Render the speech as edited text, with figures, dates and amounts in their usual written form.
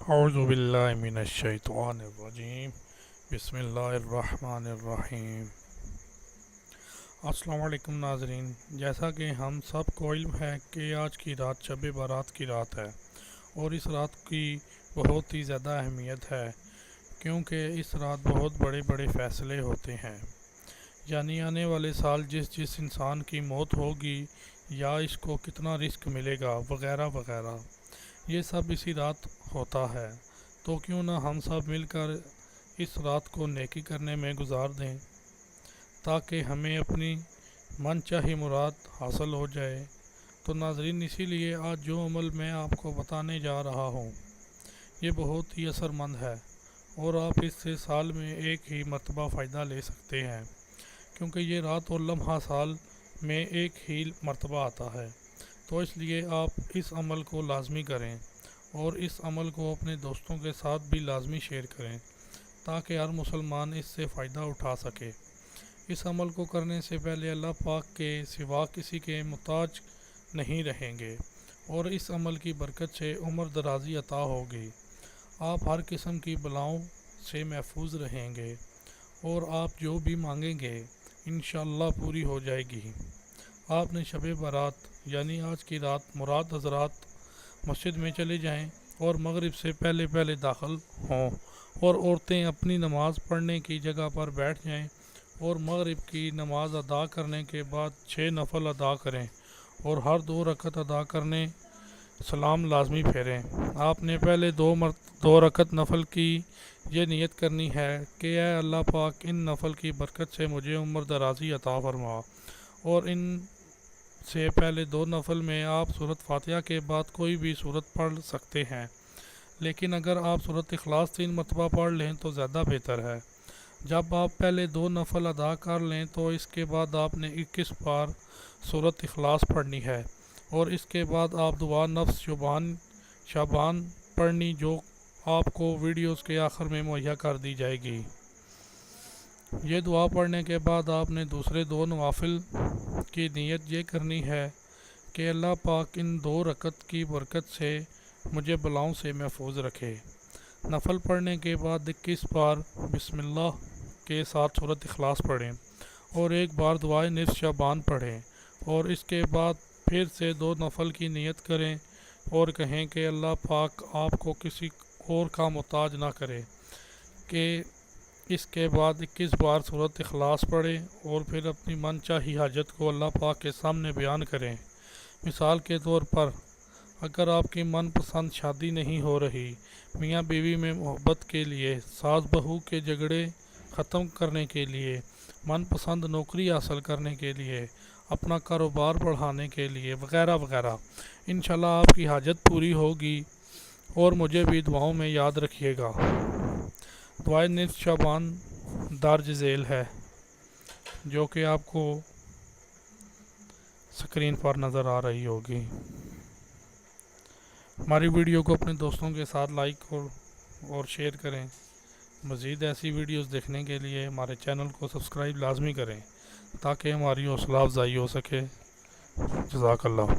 اعوذ باللہ من الشیطان الرجیم بسم اللہ الرحمن الرحیم۔ السلام علیکم ناظرین، جیسا کہ ہم سب کو علم ہے کہ آج کی رات شب بارات کی رات ہے، اور اس رات کی بہت ہی زیادہ اہمیت ہے، کیونکہ اس رات بہت بڑے بڑے فیصلے ہوتے ہیں، یعنی آنے والے سال جس انسان کی موت ہوگی یا اس کو کتنا رزق ملے گا وغیرہ وغیرہ، یہ سب اسی رات ہوتا ہے۔ تو کیوں نہ ہم سب مل کر اس رات کو نیکی کرنے میں گزار دیں، تاکہ ہمیں اپنی من چاہی مراد حاصل ہو جائے۔ تو ناظرین، اسی لیے آج جو عمل میں آپ کو بتانے جا رہا ہوں یہ بہت ہی اثر مند ہے، اور آپ اس سے سال میں ایک ہی مرتبہ فائدہ لے سکتے ہیں، کیونکہ یہ رات اور لمحہ سال میں ایک ہی مرتبہ آتا ہے۔ تو اس لیے آپ اس عمل کو لازمی کریں، اور اس عمل کو اپنے دوستوں کے ساتھ بھی لازمی شیئر کریں، تاکہ ہر مسلمان اس سے فائدہ اٹھا سکے۔ اس عمل کو کرنے سے پہلے اللہ پاک کے سوا کسی کے محتاج نہیں رہیں گے، اور اس عمل کی برکت سے عمر درازی عطا ہوگی۔ آپ ہر قسم کی بلاؤں سے محفوظ رہیں گے، اور آپ جو بھی مانگیں گے انشاءاللہ پوری ہو جائے گی۔ آپ نے شب برات یعنی آج کی رات مراد حضرات مسجد میں چلے جائیں اور مغرب سے پہلے پہلے داخل ہوں، اور عورتیں اپنی نماز پڑھنے کی جگہ پر بیٹھ جائیں، اور مغرب کی نماز ادا کرنے کے بعد 6 نفل ادا کریں، اور ہر 2 رکعت ادا کرنے سلام لازمی پھیریں۔ آپ نے پہلے 2 رکعت نفل کی یہ نیت کرنی ہے کہ اے اللہ پاک، ان نفل کی برکت سے مجھے عمر درازی عطا فرما، اور ان سے پہلے 2 نفل میں آپ سورۃ فاتحہ کے بعد کوئی بھی سورت پڑھ سکتے ہیں، لیکن اگر آپ سورۃ اخلاص 3 مرتبہ پڑھ لیں تو زیادہ بہتر ہے۔ جب آپ پہلے 2 نفل ادا کر لیں تو اس کے بعد آپ نے 21 بار سورۃ اخلاص پڑھنی ہے، اور اس کے بعد آپ دعا نفس شعبان پڑھنی، جو آپ کو ویڈیوز کے آخر میں مہیا کر دی جائے گی۔ یہ دعا پڑھنے کے بعد آپ نے دوسرے 2 نوافل کی نیت یہ کرنی ہے کہ اللہ پاک ان 2 رکعت کی برکت سے مجھے بلاؤں سے محفوظ رکھے۔ نفل پڑھنے کے بعد 21 بار بسم اللہ کے ساتھ سورۃ اخلاص پڑھیں، اور 1 بار دعائے نصف شعبان پڑھیں، اور اس کے بعد پھر سے 2 نفل کی نیت کریں، اور کہیں کہ اللہ پاک آپ کو کسی اور کا محتاج نہ کرے۔ کہ اس کے بعد 21 بار سورۃ اخلاص پڑھیں، اور پھر اپنی من چاہی حاجت کو اللہ پاک کے سامنے بیان کریں۔ مثال کے طور پر، اگر آپ کی من پسند شادی نہیں ہو رہی، میاں بیوی میں محبت کے لیے، ساس بہو کے جھگڑے ختم کرنے کے لیے، من پسند نوکری حاصل کرنے کے لیے، اپنا کاروبار بڑھانے کے لیے وغیرہ وغیرہ، انشاءاللہ آپ کی حاجت پوری ہوگی، اور مجھے بھی دعاؤں میں یاد رکھیے گا۔ دعائے نصف شعبان درج ذیل ہے، جو کہ آپ کو سکرین پر نظر آ رہی ہوگی۔ ہماری ویڈیو کو اپنے دوستوں کے ساتھ لائک اور شیئر کریں۔ مزید ایسی ویڈیوز دیکھنے کے لیے ہمارے چینل کو سبسکرائب لازمی کریں، تاکہ ہماری حوصلہ افزائی ہو سکے۔ جزاک اللہ۔